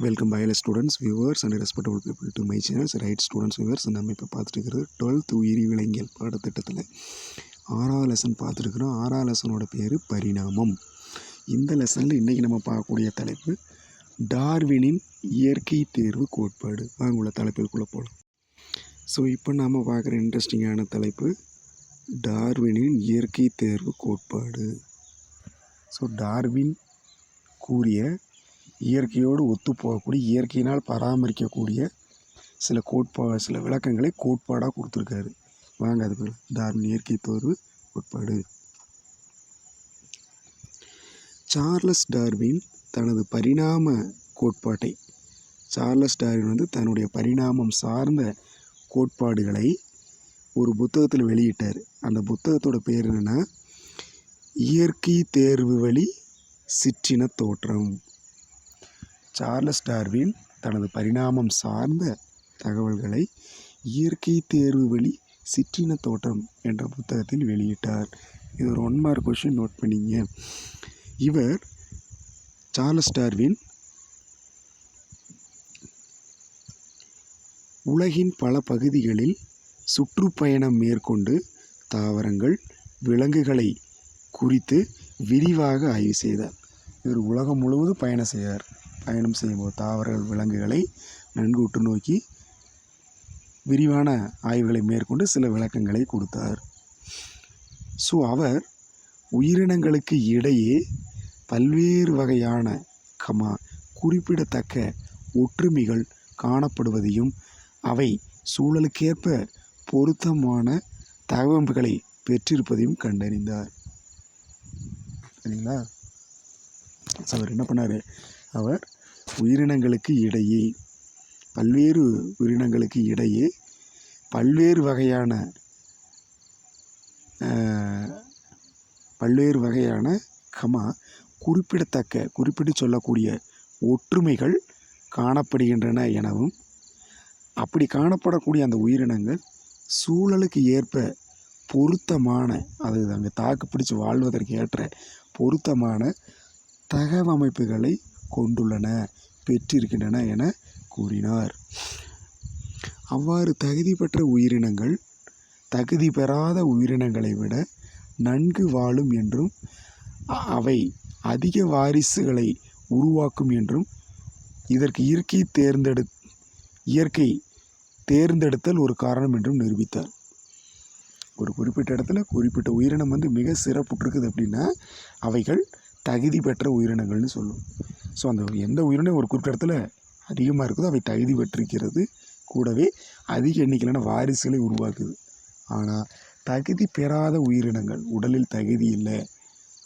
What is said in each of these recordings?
Welcome பயல students viewers and respectable people to my channels. Right students viewers, நம்ம இப்போ பார்த்துட்டு இருக்கிறது 12th உயிரி விலங்கியல் பாடத்திட்டத்தில் 6வது லெசன் பார்த்துருக்குறோம். 6வது லெசனோட பேர் பரிணாமம். இந்த லெசனில் இன்றைக்கி நம்ம பார்க்கக்கூடிய தலைப்பு டார்வினின் இயற்கை தேர்வு கோட்பாடு. வாங்க உள்ள தலைப்பிற்குள்ளே போகலாம். ஸோ இப்போ நாம் பார்க்குற இன்ட்ரெஸ்டிங்கான தலைப்பு டார்வினின் இயற்கை தேர்வு கோட்பாடு. ஸோ டார்வின் கூறிய இயற்கையோடு ஒத்துப்போகக்கூடிய இயற்கையினால் பராமரிக்கக்கூடிய சில விளக்கங்களை கோட்பாடாக கொடுத்துருக்காரு. வாங்க அது பேர் டார்வின் இயற்கை தேர்வு கோட்பாடு. சார்லஸ் டார்வின் தனது பரிணாம கோட்பாட்டை தன்னுடைய பரிணாமம் சார்ந்த கோட்பாடுகளை ஒரு புத்தகத்தில் வெளியிட்டார். அந்த புத்தகத்தோட பேர் என்னென்னா இயற்கை தேர்வு வழி சிற்றின தோற்றம். சார்லஸ் டார்வின் தனது பரிணாமம் சார்ந்த தகவல்களை இயற்கை தேர்வு வழி சிற்றின தோற்றம் என்ற புத்தகத்தில் வெளியிட்டார். இது ஒரு 1 மார்க் கொஸ்டின், நோட் பண்ணிங்க. இவர் சார்லஸ் டார்வின் உலகின் பல பகுதிகளில் சுற்றுப்பயணம் மேற்கொண்டு தாவரங்கள் விலங்குகளை குறித்து விரிவாக ஆய்வு செய்தார். இவர் உலகம் முழுவதும் பயணம் செய்யும்போது தாவரங்கள் விலங்குகளை நன்கு உற்று நோக்கி விரிவான ஆய்வுகளை மேற்கொண்டு சில விளக்கங்களை கொடுத்தார். ஸோ அவர் உயிரினங்களுக்கு இடையே பல்வேறு வகையான குறிப்பிடத்தக்க ஒற்றுமைகள் காணப்படுவதையும் அவை சூழலுக்கேற்ப பொருத்தமான தகவல்களை பெற்றிருப்பதையும் கண்டறிந்தார். சரிங்களா? அவர் என்ன பண்ணார்? அவர் உயிரினங்களுக்கு இடையே பல்வேறு வகையான குறிப்பிட்டு சொல்லக்கூடிய ஒற்றுமைகள் காணப்படுகின்றன எனவும், அப்படி காணப்படக்கூடிய அந்த உயிரினங்கள் சூழலுக்கு ஏற்ப பொருத்தமான, அது அங்கே தாக்கு பிடிச்சு வாழ்வதற்கு ஏற்ற பொருத்தமான தகவமைப்புகளை பெற்றிருக்கின்றன என கூறினார். அவ்வாறு தகுதி பெற்ற உயிரினங்கள் தகுதி பெறாத உயிரினங்களை விட நன்கு வாழும் என்றும் அவை அதிக வாரிசுகளை உருவாக்கும் என்றும் இதற்கு இயற்கை தேர்ந்தெடுத்தல் ஒரு காரணம் என்றும் நிரூபித்தார். ஒரு குறிப்பிட்ட இடத்துல குறிப்பிட்ட உயிரினம் மிக சிறப்புற்றிருக்குது அப்படின்னா அவைகள் தகுதி பெற்ற உயிரினங்கள்னு சொல்லும். ஸோ அந்த எந்த உயிரினம் ஒரு குறிப்பிட்ட இடத்துல அதிகமாக இருக்குதோ அவை தகுதி பெற்றிருக்கிறது, கூடவே அதிக எண்ணிக்கையிலான வாரிசுகளை உருவாக்குது. ஆனால் தகுதி பெறாத உயிரினங்கள், உடலில் தகுதி இல்லை,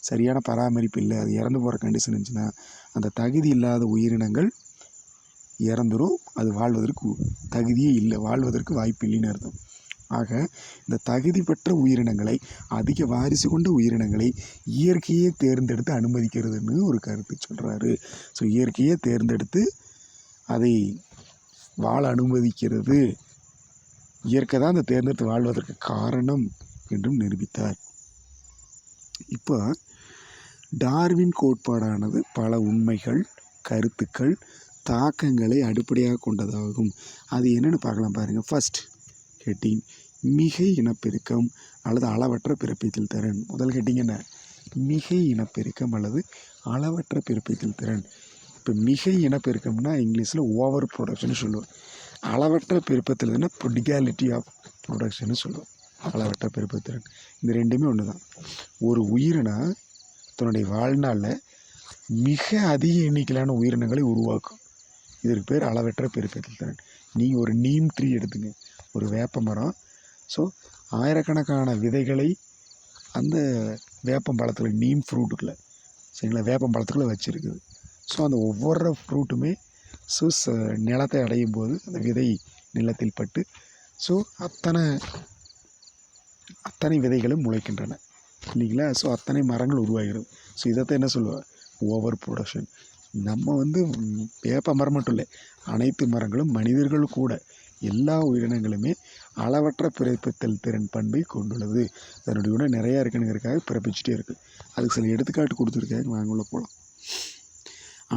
சரியான பராமரிப்பு இல்லை, அது இறந்து போகிற கண்டிஷன் இருந்துச்சுன்னா அந்த தகுதி இல்லாத உயிரினங்கள் இறந்துடும். அது வாழ்வதற்கு தகுதியே இல்லை, வாழ்வதற்கு வாய்ப்பு இல்லைன்னு அர்த்தம். ஆக இந்த தகுதி பெற்ற உயிரினங்களை, அதிக வாரிசு கொண்ட உயிரினங்களை இயற்கையே தேர்ந்தெடுத்து அனுமதிக்கிறதுன்னு ஒரு கருத்து சொல்கிறாரு. ஸோ இயற்கையே தேர்ந்தெடுத்து அதை வாழ அனுமதிக்கிறது, இயற்கை தான் அந்த தேர்ந்தெடுத்து வாழ்வதற்கு காரணம் என்றும் நிரூபித்தார். இப்போ டார்வின் கோட்பாடானது பல உண்மைகள், கருத்துக்கள், தாக்கங்களை அடிப்படையாக கொண்டதாகும். அது என்னென்னு பார்க்கலாம் பாருங்கள். ஃபர்ஸ்ட் ஹெட்டிங் மிகை இனப்பெருக்கம் அல்லது அளவற்ற பிறப்பித்தல் திறன். முதல் ஹெட்டிங் என்ன? மிகை இனப்பெருக்கம் அல்லது அளவற்ற பிறப்பித்தல் திறன். இப்போ மிகை இனப்பெருக்கம்னா இங்கிலீஷில் ஓவர் ப்ரொடக்ஷன் சொல்லுவோம். அளவற்ற பிறப்பத்தில் திறன் ப்ரொடிகாலிட்டி ஆஃப் ப்ரொடக்ஷன் சொல்லுவோம். அளவற்ற பிறப்புத்திறன் இந்த ரெண்டுமே ஒன்று தான். ஒரு உயிரினம் தன்னுடைய வாழ்நாளில் மிக அதிக எண்ணிக்கையிலான உயிரினங்களை உருவாக்கும். இதற்கு பேர் அளவற்ற பிறப்பித்தல் திறன். நீங்கள் ஒரு நீம் ட்ரீ எடுத்துங்க, ஒரு வேப்ப மரம். ஸோ ஆயிரக்கணக்கான விதைகளை அந்த வேப்பம்பழத்தில், நீம் ஃப்ரூட்டுக்குள்ளே, சரிங்களா, வேப்பம்பழத்துக்குள்ளே வச்சுருக்குது. ஸோ அந்த ஒவ்வொரு ஃப்ரூட்டுமே நிலத்தை அடையும் போது அந்த விதை நிலத்தில் பட்டு அத்தனை விதைகளும் முளைக்கின்றன இல்லைங்களா? ஸோ அத்தனை மரங்கள் உருவாகிறது. ஸோ இதைத்தான் என்ன சொல்லுவாள்? Over production. நம்ம வேப்ப மரம் மட்டும் இல்லை, அனைத்து மரங்களும், மனிதர்கள் கூட, எல்லா உயிரினங்களுமே அளவற்ற பிறப்பித்தல் திறன் பண்பை கொண்டுள்ளது. அதனுடைய குணம் நிறையா இருக்குங்கிறதுக்காக பிறப்பிச்சுட்டே இருக்குது. அதுக்கு சில எடுத்துக்காட்டு கொடுத்துருக்காங்க, வாங்க உள்ள போகலாம்.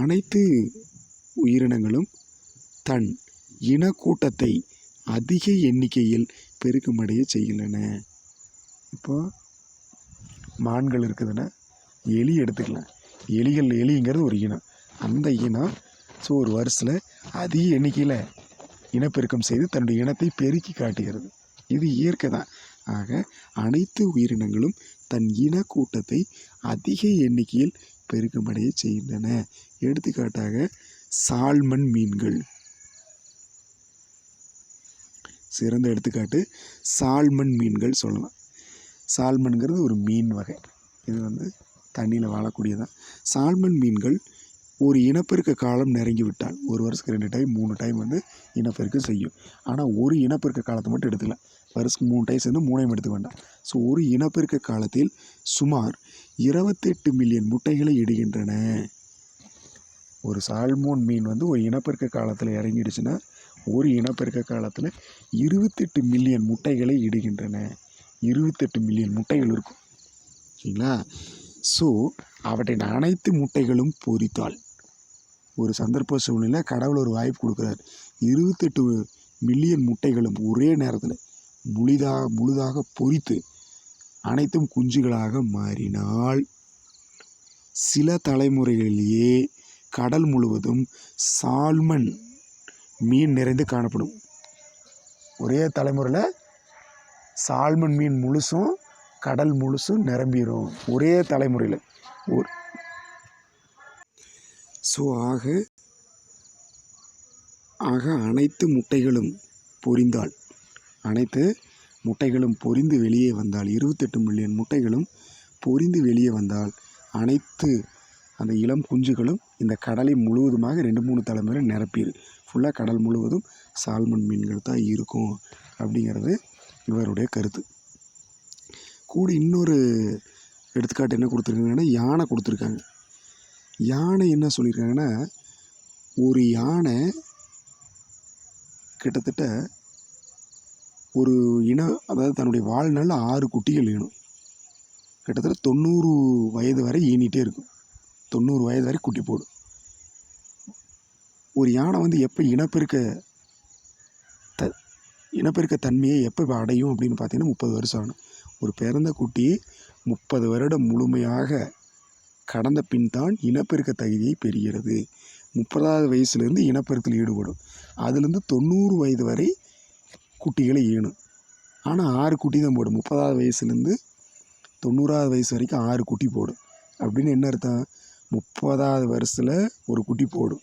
அனைத்து உயிரினங்களும் தன் இனக்கூட்டத்தை அதிக எண்ணிக்கையில் பெருக்கமடைய செய்கின்றன. இப்போ மான்கள் இருக்குதுன்னா எலி எடுத்துக்கலாம். எலிங்கிறது ஒரு இனம். அந்த இனம் ஒரு வருஷத்தில் அதிக எண்ணிக்கையில் இனப்பெருக்கம் செய்து தன்னுடைய இனத்தை பெருக்கி காட்டுகிறது. இது இயற்கை தான். ஆக அனைத்து உயிரினங்களும் தன் இனக்கூட்டத்தை அதிக எண்ணிக்கையில் பெருக்கமடைய செய்கின்றன. எடுத்துக்காட்டாக சால்மன் மீன்கள். சிறந்த எடுத்துக்காட்டு சால்மன் மீன்கள் சொல்லலாம். சால்மன்கிறது ஒரு மீன் வகை. இது தண்ணியில் வாழக்கூடியதான். சால்மன் மீன்கள் ஒரு இனப்பெருக்க காலம் நெருங்கிவிட்டால், ஒரு வருஷத்துக்கு 2 டைம் 3 டைம் இனப்பெருக்கம் செய்யும். ஆனால் ஒரு இனப்பெருக்க காலத்தை மட்டும் எடுத்துக்கலாம். வருஷத்துக்கு 3 டைம் சேர்ந்து 3 எடுத்துக்க வேண்டாம். ஒரு இனப்பெருக்க காலத்தில் சுமார் 28 மில்லியன் முட்டைகளை இடுகின்றன. ஒரு சால்மோன் மீன் ஒரு இனப்பெருக்க காலத்தில் இறங்கிடுச்சுன்னா ஒரு இனப்பெருக்க காலத்தில் 28 மில்லியன் முட்டைகளை இடுகின்றன. 28 மில்லியன் முட்டைகள் இருக்கும். சரிங்களா? அவற்றின் அனைத்து முட்டைகளும் பொரித்தால், ஒரு சந்தர்ப்ப சூழ்நிலை கடவுள் ஒரு வாய்ப்பு கொடுக்குறார். 28 மில்லியன் முட்டைகளும் ஒரே நேரத்தில் முழுதாக பொரித்து அனைத்தும் குஞ்சுகளாக மாறினால் சில தலைமுறைகளிலேயே கடல் முழுவதும் சால்மன் மீன் நிறைந்து காணப்படும். ஒரே தலைமுறையில் சால்மன் மீன் முழுசும் கடல் முழுசும் நிரம்பிடும். ஒரே தலைமுறையில். ஆக அனைத்து முட்டைகளும் பொரிந்தால், அனைத்து முட்டைகளும் பொரிந்து வெளியே வந்தால், 28 மில்லியன் முட்டைகளும் பொரிந்து வெளியே வந்தால் அனைத்து அந்த இளம் குஞ்சுகளும் இந்த கடலை முழுவதுமாக 2-3 தலைமுறை நிரப்பிடு. ஃபுல்லாக கடல் முழுவதும் சால்மன் மீன்கள் தான் இருக்கும் அப்படிங்கிறது இவருடைய கருத்து. கூட இன்னொரு எடுத்துக்காட்டு என்ன கொடுத்துருக்காங்கன்னா, யானை கொடுத்துருக்காங்க. யானை என்ன சொல்லியிருக்காங்கன்னா, ஒரு யானை கிட்டத்தட்ட ஒரு அதாவது தன்னுடைய வாழ்நாளில் 6 குட்டிகள் ஈனும். கிட்டத்தட்ட 90 வயது வரை ஈனிகிட்டே இருக்கும். 90 வயது வரை குட்டி போடும். ஒரு யானை எப்போ இனப்பெருக்க தன்மையை எப்போ அடையும் அப்படின்னு பார்த்தீங்கன்னா 30 வருஷம் ஆகணும். ஒரு பிறந்த குட்டி 30 வருடம் முழுமையாக கடந்த பின் தான் இனப்பெருக்க தகுதியை பெறுகிறது. 30வது வயசுலேருந்து இனப்பெருக்கத்தில் ஈடுபடும். அதுலேருந்து 90 வயது வரை குட்டிகளை ஈனும். ஆனால் 6 குட்டி தான் போடும். 30வது வயசுலேருந்து 90வது வயசு வரைக்கும் 6 குட்டி போடும். அப்படின்னு என்ன அர்த்தம்? 30வது வருஷத்தில் ஒரு குட்டி போடும்.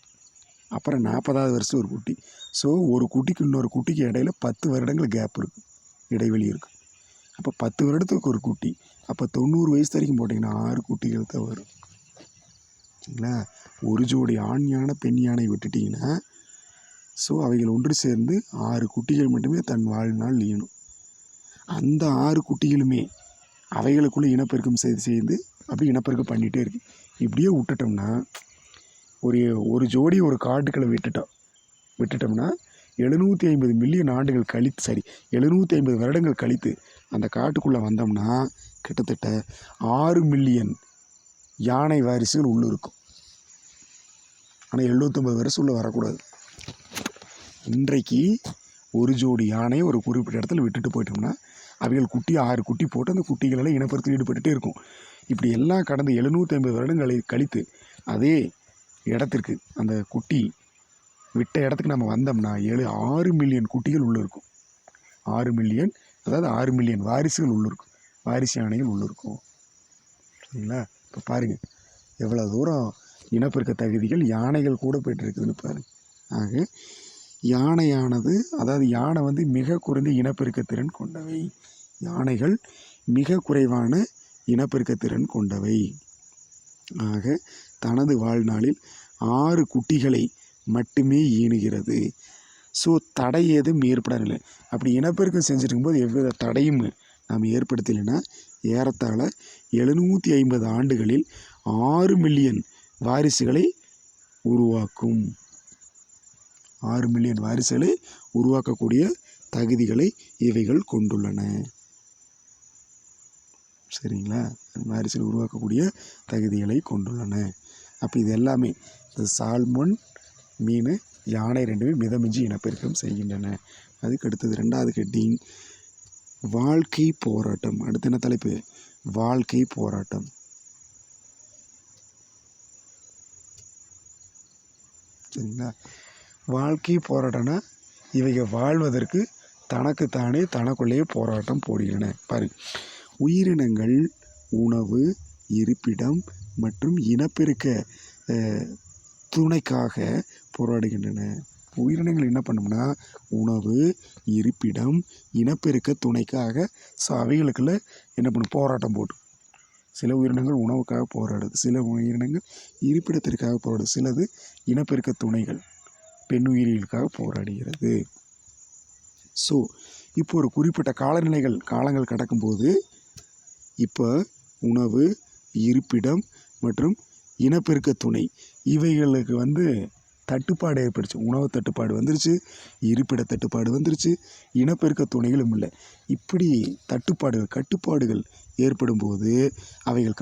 அப்புறம் 40வது வருஷம் ஒரு குட்டி. ஒரு குட்டிக்கு இன்னொரு குட்டிக்கு இடையில 10 வருடங்கள் கேப் இருக்கும், இடைவெளி இருக்கும். அப்போ 10 வருடத்துக்கு ஒரு குட்டி. அப்போ 90 வயசு வரைக்கும் போட்டிங்கன்னா 6 குட்டிகள் தான் வரும். சரிங்களா? ஒரு ஜோடி ஆண் யானை பெண் யானை விட்டுட்டிங்கன்னா அவைகள் ஒன்று சேர்ந்து 6 குட்டிகள் மட்டுமே தன் வாழ்நாள் ஈனும். அந்த 6 குட்டிகளுமே அவைகளுக்குள்ளே இனப்பெருக்கம் செய்து அப்படி இனப்பெருக்கம் பண்ணிகிட்டே இருக்கு. இப்படியே விட்டுட்டோம்னா ஒரு ஜோடி ஒரு காட்டுக்களை விட்டுட்டோம்னா 750 மில்லியன் ஆண்டுகள் கழித்து 750 வருடங்கள் கழித்து அந்த காட்டுக்குள்ளே வந்தோம்னா கிட்டத்தட்ட 6 மில்லியன் யானை வாரிசுகள் உள்ளே இருக்கும். ஆனால் 750 வருஷம் உள்ளே வரக்கூடாது. இன்றைக்கு ஒரு ஜோடி யானையை ஒரு குறிப்பிட்ட இடத்துல விட்டுட்டு போயிட்டோம்னா அவைகள் குட்டி 6 குட்டி போட்டு அந்த குட்டிகளெல்லாம் இனப்பெருக்கத்தில் ஈடுபட்டுகிட்டே இருக்கும். இப்படி எல்லாம் கடந்த 750 வருடங்களை கழித்து அதே இடத்திற்கு அந்த குட்டி விட்ட இடத்துக்கு நம்ம வந்தோம்னா 6 மில்லியன் குட்டிகள் உள்ளே இருக்கும். 6 மில்லியன், அதாவது 6 மில்லியன் வாரிசுகள் உள்ளே இருக்கும். வாரிசு யானைகள் உள்ளே இருக்கும். சரிங்களா? இப்போ பாருங்கள் எவ்வளோ தூரம் இனப்பெருக்க தகுதிகள் யானைகள் கூட போய்ட்டுருக்குதுன்னு பாருங்கள். ஆக யானையானது, அதாவது யானை மிக குறைந்த இனப்பெருக்க திறன் கொண்டவை. யானைகள் மிக குறைவான இனப்பெருக்க திறன் கொண்டவை. ஆக தனது வாழ்நாளில் 6 குட்டிகளை மட்டுமே ஈனுகிறது. தடை ஏதும் ஏற்படவில்லை. அப்படி இனப்பெருக்கம் செஞ்சுட்டு இருக்கும்போது எவ்வித தடையும் நாம் ஏற்படுத்தலைன்னா ஏறத்தாழ 750 ஆண்டுகளில் 6 மில்லியன் வாரிசுகளை உருவாக்கும். 6 மில்லியன் வாரிசுகளை உருவாக்கக்கூடிய தகுதிகளை இவைகள் கொண்டுள்ளன. சரிங்களா? வாரிசுகளை உருவாக்கக்கூடிய தகுதிகளை கொண்டுள்ளன. அப்போ இது எல்லாமே இந்த சால்மன் மீன், யானை ரெண்டுமே மிதமிஞ்சி இனப்பெருக்கம் செய்கின்றன. அதுக்கு அடுத்தது 2வது ஹெட்டிங் வாழ்க்கை போராட்டம். அடுத்து என்ன தலைப்பு? வாழ்க்கை போராட்டம். சரிங்களா? வாழ்க்கை போராட்டம்னா இவைகள் வாழ்வதற்கு தனக்குத்தானே தனக்குள்ளேயே போராட்டம் போடுகின்றன. பாரு, உயிரினங்கள் உணவு, இருப்பிடம் மற்றும் இனப்பெருக்க துணைக்காக போராடுகின்றன. உயிரினங்கள் என்ன பண்ணும்னா உணவு, இருப்பிடம், இனப்பெருக்க துணைக்காக அவைகளுக்குள்ள என்ன பண்ணும்? போராட்டம் போட்டு. சில உயிரினங்கள் உணவுக்காக போராடுது, சில உயிரினங்கள் இருப்பிடத்திற்காக போராடுது, சிலது இனப்பெருக்க துணைகள் பெண் உயிரிகளுக்காக போராடுகிறது. ஸோ இப்போ ஒரு குறிப்பிட்ட காலங்கள் கடக்கும்போது இப்போ உணவு, இருப்பிடம் மற்றும் இனப்பெருக்க துணை இவைகளுக்கு தட்டுப்பாடு ஏற்பட்டுச்சு. உணவு தட்டுப்பாடு வந்துருச்சு, இருப்பிட தட்டுப்பாடு வந்துருச்சு, இனப்பெருக்க துணைகளும் இல்லை. இப்படி கட்டுப்பாடுகள் ஏற்படும் போது அவைகள்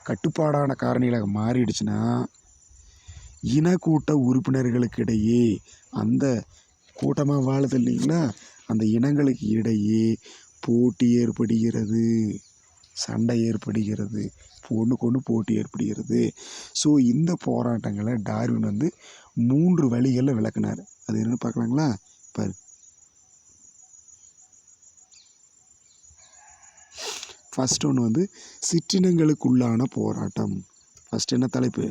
கட்டுப்பாடான காரணிகளாக மாறிடுச்சுன்னா இனக்கூட்ட உறுப்பினர்களுக்கிடையே, அந்த கூட்டமாக வாழுது இல்லைங்களா, அந்த இனங்களுக்கு இடையே போட்டி ஏற்படுகிறது, சண்டை ஏற்படுகிறது, ஒன்றுக்கு போட்டி ஏற்படுகிறது. ஸோ இந்த போராட்டங்களை டார்வின் 3 வழிகளில் விளக்குனார். அது என்னென்னு பார்க்கலாங்களா? பாரு, ஃபர்ஸ்ட் ஒன்று சிற்றினங்களுக்குள்ளான போராட்டம். ஃபர்ஸ்ட் என்ன தலைப்பு?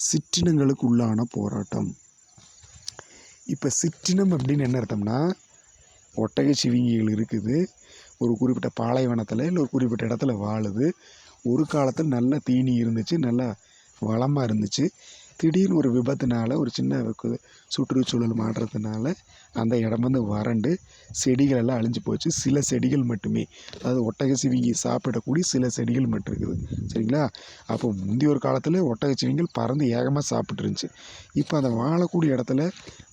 சிற்றினங்களுக்குள்ளான போராட்டம். இப்போ சிற்றினம் அப்படின்னு என்ன அர்த்தம்னா, ஒட்டகச்சிவிங்கிகள் இருக்குது, ஒரு குறிப்பிட்ட பாலைவனத்தில் இல்லை ஒரு குறிப்பிட்ட இடத்துல வாழுது. ஒரு காலத்தில் நல்ல தீனி இருந்துச்சு, நல்லா வளமாக இருந்துச்சு. திடீர்னு ஒரு விபத்துனால, ஒரு சின்ன சுற்றுச்சூழல் மாற்றத்தினால அந்த இடம் வறண்டு செடிகள் எல்லாம் அழிஞ்சு போச்சு. சில செடிகள் மட்டுமே, அதாவது ஒட்டகச்சிவிங்கி சாப்பிடக்கூடிய சில செடிகள் மட்டும் இருக்குது. சரிங்களா? அப்போ முந்தைய ஒரு காலத்தில் ஒட்டகச்சிவிங்கள் பறந்து ஏகமாக சாப்பிட்டு இருந்துச்சு. இப்போ அந்த வாழக்கூடிய இடத்துல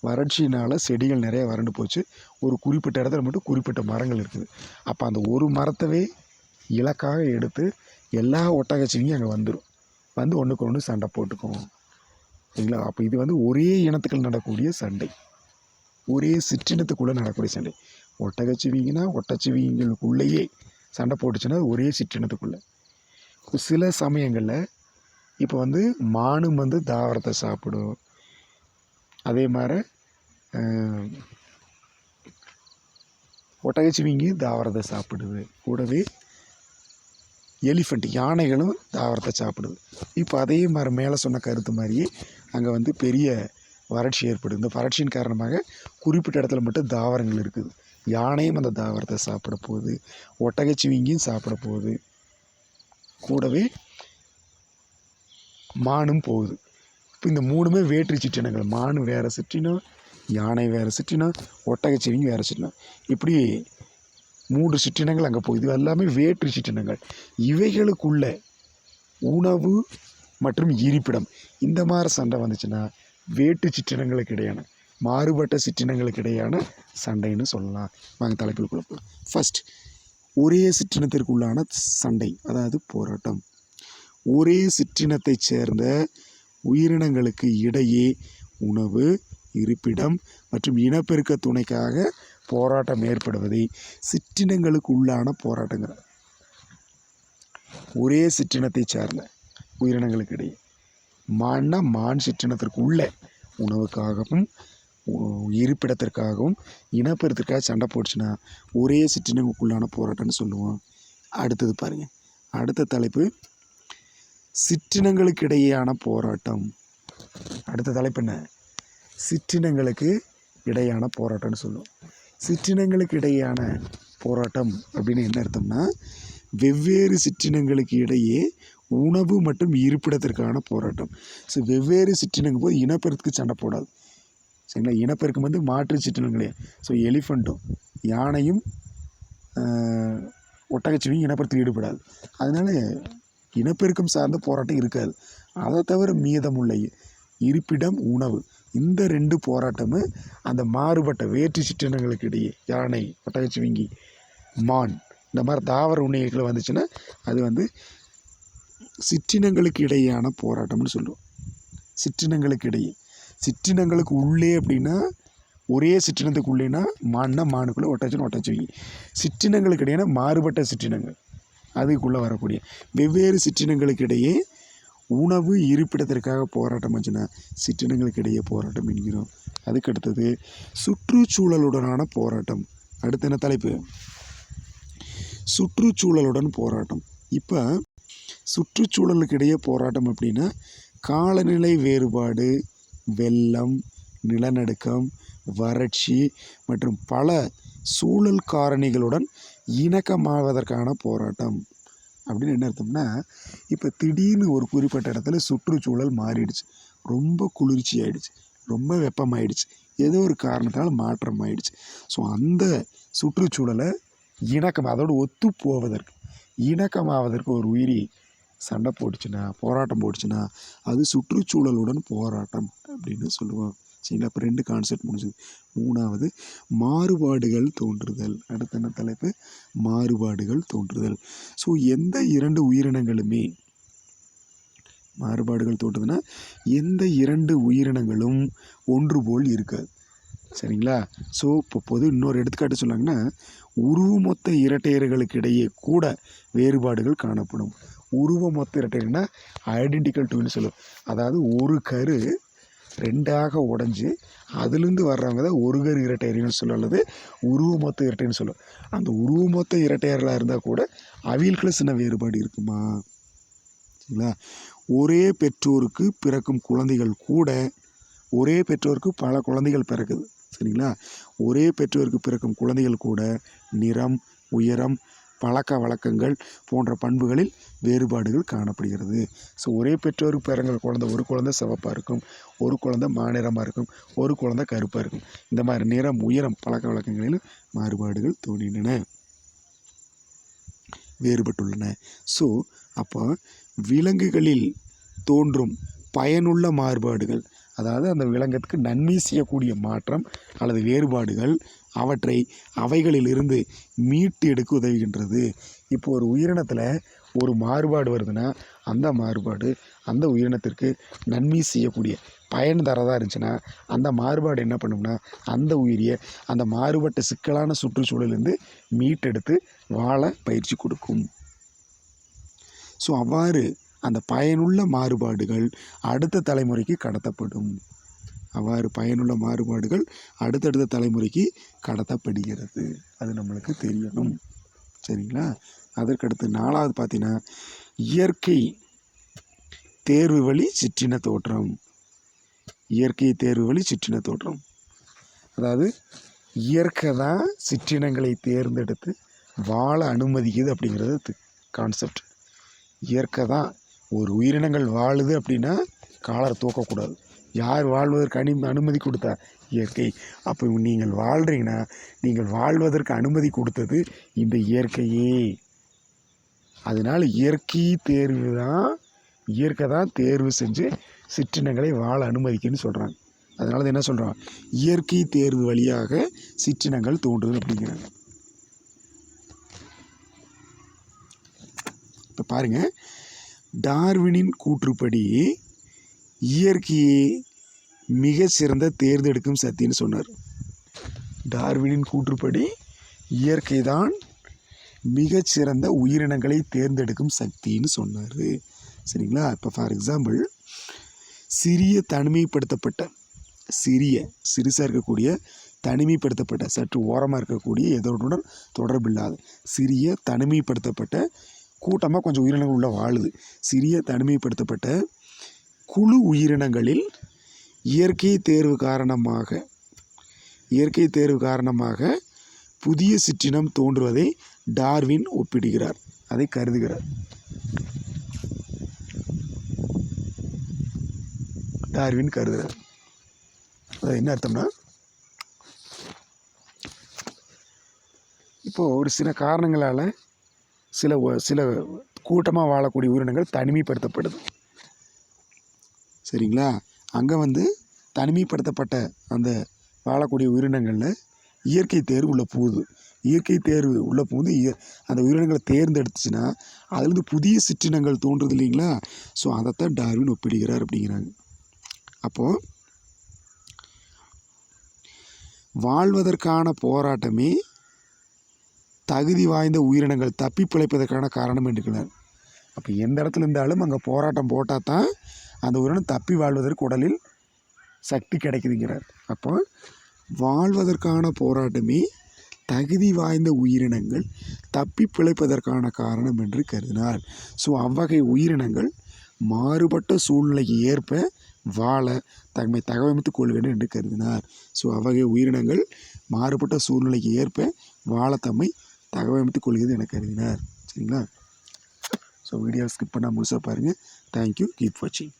வறட்சினால் செடிகள் நிறைய வறண்டு போச்சு. ஒரு குறிப்பிட்ட இடத்துல மட்டும் குறிப்பிட்ட மரங்கள் இருக்குது. அப்போ அந்த ஒரு மரத்தவே இலக்காக எடுத்து எல்லா ஒட்டகச்சிவிங்கியும் அங்கே வந்துடும், ஒன்றுக்கு ஒன்று சண்டை போட்டுக்கும். சரிங்களா? அப்போ இது ஒரே இனத்துக்கள் நடக்கக்கூடிய சண்டை, ஒரே சிற்றினத்துக்குள்ளே நடக்கக்கூடிய சண்டை. ஒட்டகச்சிவிங்கினா ஒட்டச்சிவிங்களுக்குள்ளேயே சண்டை போட்டுச்சுன்னா ஒரே சிற்றினத்துக்குள்ளே. சில சமயங்களில் இப்போ மானும் தாவரத்தை சாப்பிடும். அதே மாதிரி ஒட்டகச்சிவிங்கி தாவரத்தை சாப்பிடுது. கூடவே எலிஃபண்ட், யானைகளும் தாவரத்தை சாப்பிடுது. இப்போ அதே மாதிரி மேலே சொன்ன கருத்து மாதிரியே அங்கே பெரிய வறட்சி ஏற்படுது. இந்த வறட்சியின் காரணமாக குறிப்பிட்ட இடத்துல மட்டும் தாவரங்கள் இருக்குது. யானையும் அந்த தாவரத்தை சாப்பிட போகுது, ஒட்டகச்சிவிங்கியும் சாப்பிட போகுது, கூடவே மானும் போகுது. இப்போ இந்த 3மே வேற்று சிற்றினங்கள். மான் வேறு சிற்றினம், யானை வேறு சிற்றினம், ஒட்டகச்சிவிங்கி வேறு சிற்றினம். இப்படி 3 சிற்றினங்கள் அங்கே போகுது. இது எல்லாமே வேற்று சிற்றினங்கள். இவைகளுக்குள்ள உணவு மற்றும் இருப்பிடம் இந்த மாதிரி சண்டை வந்துச்சுன்னா வேற்று சிற்றினங்களுக்கு இடையான, மாறுபட்ட சிற்றினங்களுக்கு இடையான சண்டைன்னு சொல்லலாம். வாங்க தலைப்புக்குள்ள போகலாம். ஃபர்ஸ்ட், ஒரே சிற்றினத்திற்குள்ளான சண்டை, அதாவது போராட்டம். ஒரே சிற்றினத்தை சேர்ந்த உயிரினங்களுக்கு இடையே உணவு, இருப்பிடம் மற்றும் இனப்பெருக்க துணைக்காக போராட்டம் ஏற்படுவதை சிற்றினங்களுக்கு உள்ளான போராட்டங்கள். ஒரே சிற்றினத்தை சார்ந்த உயிரினங்களுக்கு இடையே, மான் சிற்றினத்திற்கு உள்ள உணவுக்காகவும் இருப்பிடத்திற்காகவும் இனப்பெருத்திற்காக சண்டை போட்டுச்சுன்னா ஒரே சிற்றினங்களுக்குள்ளான போராட்டம்னு சொல்லுவோம். அடுத்தது பாருங்க, அடுத்த தலைப்பு சிற்றினங்களுக்கு இடையேயான போராட்டம். அடுத்த தலைப்பு என்ன? சிற்றினங்களுக்கு இடையான போராட்டம்னு சொல்லுவோம். சிற்றினங்களுக்கு இடையேயான போராட்டம் அப்படின்னு என்ன அர்த்தம்னா, வெவ்வேறு சிற்றினங்களுக்கு இடையே உணவு மற்றும் இருப்பிடத்திற்கான போராட்டம். ஸோ வெவ்வேறு சிற்றினங்கள் போது இனப்பெருத்துக்கு சண்டை போடாது. சரிங்களா? இனப்பெருக்கம் மாற்று சிற்றினங்களே. ஸோ எலிஃபண்ட்டும் யானையும் ஒட்டகச்சிவியும் இனப்பெருத்தில் ஈடுபடாது. அதனால இனப்பெருக்கம் சார்ந்த போராட்டம் இருக்காது. அதை தவிர மீதமுள்ள இருப்பிடம், உணவு, இந்த 2 போராட்டமும் அந்த மாறுபட்ட வேற்று சிற்றினங்களுக்கு இடையே, யானை, ஒட்டகச்சிவிங்கி, மான், இந்த மாதிரி தாவர உண்ணிகள் வந்துச்சுன்னா அது சிற்றினங்களுக்கு இடையேயான போராட்டம்னு சொல்லுவோம். சிற்றினங்களுக்கு இடையே. சிற்றினங்களுக்கு உள்ளே அப்படின்னா ஒரே சிற்றினத்துக்கு உள்ளேன்னா மான்னா மானுக்குள்ளே, ஒட்டச்சுன்னு ஒட்டச்சு. சிற்றினங்களுக்கு இடையேனா மாறுபட்ட சிற்றினங்கள் அதுக்குள்ளே வரக்கூடிய வெவ்வேறு சிற்றினங்களுக்கு இடையே உணவு இருப்பிடத்திற்காக போராட்டம் ஆச்சுன்னா சிற்றினங்களுக்கு இடையே போராட்டம் என்கிறோம். அதுக்கு அடுத்தது சுற்றுச்சூழலுடனான போராட்டம். அடுத்த என்ன தலைப்பு? சுற்றுச்சூழலுடன் போராட்டம். இப்போ சுற்றுச்சூழலுக்கு இடையே போராட்டம் அப்படின்னா காலநிலை வேறுபாடு, வெள்ளம், நிலநடுக்கம், வறட்சி மற்றும் பல சூழல் காரணிகளுடன் இணக்கமாவதற்கான போராட்டம் அப்படின்னு என்ன அர்த்தம்னா, இப்போ திடீர்னு ஒரு குறிப்பிட்ட இடத்துல சுற்றுச்சூழல் மாறிடுச்சு, ரொம்ப குளிர்ச்சி ஆயிடுச்சு, ரொம்ப வெப்பமாயிடுச்சு, ஏதோ ஒரு காரணத்தால் மாற்றம் ஆயிடுச்சு. ஸோ அந்த சுற்றுச்சூழலை அதோடு ஒத்து போவதற்கு, இணக்கமாவதற்கு ஒரு உயிரி சண்டை போட்டுச்சுன்னா, போராட்டம் போட்டுச்சுன்னா அது சுற்றுச்சூழலுடன் போராட்டம் அப்படின்னு சொல்லுவோம். சரிங்களா? இப்போ 2 கான்செப்ட் முடிஞ்சுது. 3வது மாறுபாடுகள் தோன்றுதல். அடுத்த என்ன தலைப்பு? மாறுபாடுகள் தோன்றுதல். ஸோ எந்த 2 உயிரினங்களுமே மாறுபாடுகள் தோன்றுதுன்னா எந்த 2 உயிரினங்களும் ஒன்று போல் இருக்காது. சரிங்களா? ஸோ இப்போ இன்னொரு எடுத்துக்காட்டு சொன்னாங்கன்னா, உருவமொத்த இரட்டையர்களுக்கு இடையே கூட வேறுபாடுகள் காணப்படும். உருவமொத்த இரட்டையர்னா ஐடென்டிக்கல் ட்வின்னு சொல்லுவோம். அதாவது ஒரு கரு 2ஆக உடஞ்சி அதுலேருந்து வர்றவங்க தான் ஒரு கரு இரட்டையர்கள்னு சொல்லும், அல்லது உருவமொத்த இரட்டைன்னு சொல்லுவோம். அந்த உருவமொத்த இரட்டையர்களாக இருந்தால் கூட அவியல்களை சின்ன வேறுபாடு இருக்குமா? சரிங்களா? ஒரே பெற்றோருக்கு பிறக்கும் குழந்தைகள் கூட ஒரே பெற்றோருக்கு பல குழந்தைகள் பிறக்குது. சரிங்களா? ஒரே பெற்றோருக்கு பிறக்கும் குழந்தைகள் கூட நிறம், உயரம், பழக்க வழக்கங்கள் போன்ற பண்புகளில் வேறுபாடுகள் காணப்படுகிறது. ஸோ ஒரே பெற்றோருக்கு பிறந்த குழந்தை, ஒரு குழந்தை சிவப்பாக இருக்கும், ஒரு குழந்தை மாநிறமாக இருக்கும், ஒரு குழந்தை கருப்பாக இருக்கும். இந்த மாதிரி நிறம், உயரம், பழக்க வழக்கங்களிலும் மாறுபாடுகள் தோன்றின, வேறுபட்டுள்ளன. ஸோ அப்போ விலங்குகளில் தோன்றும் பயனுள்ள மாறுபாடுகள், அதாவது அந்த விலங்குக்கு நன்மை செய்யக்கூடிய மாற்றம் அல்லது வேறுபாடுகள், அவற்றை அவைகளிலிருந்து மீட்டு எடுக்க உதவுகின்றது. இப்போ ஒரு உயிரினத்தில் ஒரு மாறுபாடு வருதுன்னா அந்த மாறுபாடு அந்த உயிரினத்திற்கு நன்மை செய்யக்கூடிய பயன் தரதாக இருந்துச்சுன்னா அந்த மாறுபாடு என்ன பண்ணும்னா அந்த உயிரியை அந்த மாறுபட்ட சிக்கலான சுற்றுச்சூழலிருந்து மீட்டெடுத்து வாழ பயிற்சி கொடுக்கும். ஸோ அவ்வாறு அந்த பயனுள்ள மாறுபாடுகள் அடுத்த தலைமுறைக்கு கடத்தப்படும். அவ்வாறு பயனுள்ள மாறுபாடுகள் அடுத்தடுத்த தலைமுறைக்கு கடத்தப்படுகிறது. அது நம்மளுக்கு தெரியணும். சரிங்களா? அதற்கடுத்து 4வது பார்த்தீங்கன்னா இயற்கை தேர்வு வழி சிற்றின தோற்றம். இயற்கை தேர்வு வழி சிற்றின தோற்றம், அதாவது இயற்கை தான் சிற்றினங்களை தேர்ந்தெடுத்து வாழ அனுமதிக்குது அப்படிங்கிறது கான்செப்ட். இயற்கை தான் ஒரு உயிரினங்கள் வாழுது அப்படின்னா காலரை தூக்கக்கூடாது. யார் வாழ்வதற்கு அனுமதி கொடுத்தா? இயற்கை. அப்போ நீங்கள் வாழ்கிறீங்கன்னா நீங்கள் வாழ்வதற்கு அனுமதி கொடுத்தது இந்த இயற்கையே. அதனால் இயற்கை தான் தேர்வு செஞ்சு சிற்றினங்களை வாழ அனுமதிக்குன்னு சொல்கிறாங்க. அதனால தான் என்ன சொல்கிறோம்? இயற்கை தேர்வு வழியாக சிற்றினங்கள் தோன்றுது அப்படிங்கிறாங்க. இப்போ பாருங்கள், டார்வினின் கூற்றுப்படி இயற்கையே மிக சிறந்த தேர்ந்தெடுக்கும் சக்தின்னு சொன்னார். டார்வினின் கூற்றுப்படி இயற்கை தான் மிகச்சிறந்த உயிரினங்களை தேர்ந்தெடுக்கும் சக்தின்னு சொன்னார். சரிங்களா? இப்போ ஃபார் எக்ஸாம்பிள், சிறுசாக இருக்கக்கூடிய தனிமைப்படுத்தப்பட்ட சற்று ஓரமாக இருக்கக்கூடிய எதோடுடன் தொடர்பில்லாத சிறிய தனிமைப்படுத்தப்பட்ட கூட்டமாக கொஞ்சம் உயிரினங்கள் உள்ள வாழுது. சிறிய தனிமைப்படுத்தப்பட்ட குழு உயிரினங்களில் இயற்கை தேர்வு காரணமாக புதிய சிற்றினம் தோன்றுவதை டார்வின் ஒப்பிடுகிறார், அதை கருதுகிறார். டார்வின் கருதுகிறார். அது என்ன அர்த்தம்னா, இப்போது ஒரு சில காரணங்களால் சில கூட்டமாக வாழக்கூடிய உயிரினங்கள் தனிமைப்படுத்தப்படுது. சரிங்களா? அங்கே தனிமைப்படுத்தப்பட்ட அந்த வாழக்கூடிய உயிரினங்களில் இயற்கை தேர்வு உள்ள போகுது. இயற்கை தேர்வு உள்ள போகுது அந்த உயிரினங்களை தேர்ந்தெடுத்துச்சுன்னா அதுலேருந்து புதிய சிற்றினங்கள் தோன்றுது இல்லைங்களா? ஸோ அதைத்தான் டார்வின் ஒப்பிடுகிறார் அப்படிங்கிறாங்க. அப்போது வாழ்வதற்கான போராட்டமே தகுதி வாய்ந்த உயிரினங்கள் தப்பி பிழைப்பதற்கான காரணம் என்கிறார். அப்போ எந்த இடத்துல இருந்தாலும் அங்கே போராட்டம் போட்டால் தான் அந்த உயிரினம் தப்பி வாழ்வதற்கு உடலில் சக்தி கிடைக்குதுங்கிறார். அப்போ வாழ்வதற்கான போராட்டமே தகுதி வாய்ந்த உயிரினங்கள் தப்பி பிழைப்பதற்கான காரணம் என்று கருதினார். ஸோ அவ்வகை உயிரினங்கள் மாறுபட்ட சூழ்நிலைக்கு ஏற்ப வாழ தம்மை தகவமைத்துக் கொள்ள வேண்டும் என்று கருதினார். ஸோ அவ்வகை உயிரினங்கள் மாறுபட்ட சூழ்நிலைக்கு ஏற்ப வாழ தம்மை தகவமைத்துக் கொள்கிறது என கருதினார். சரிங்களா? ஸோ வீடியோ ஸ்கிப் பண்ணால் முழுசாக பாருங்கள். தேங்க்யூ. கீப் வாட்சிங்.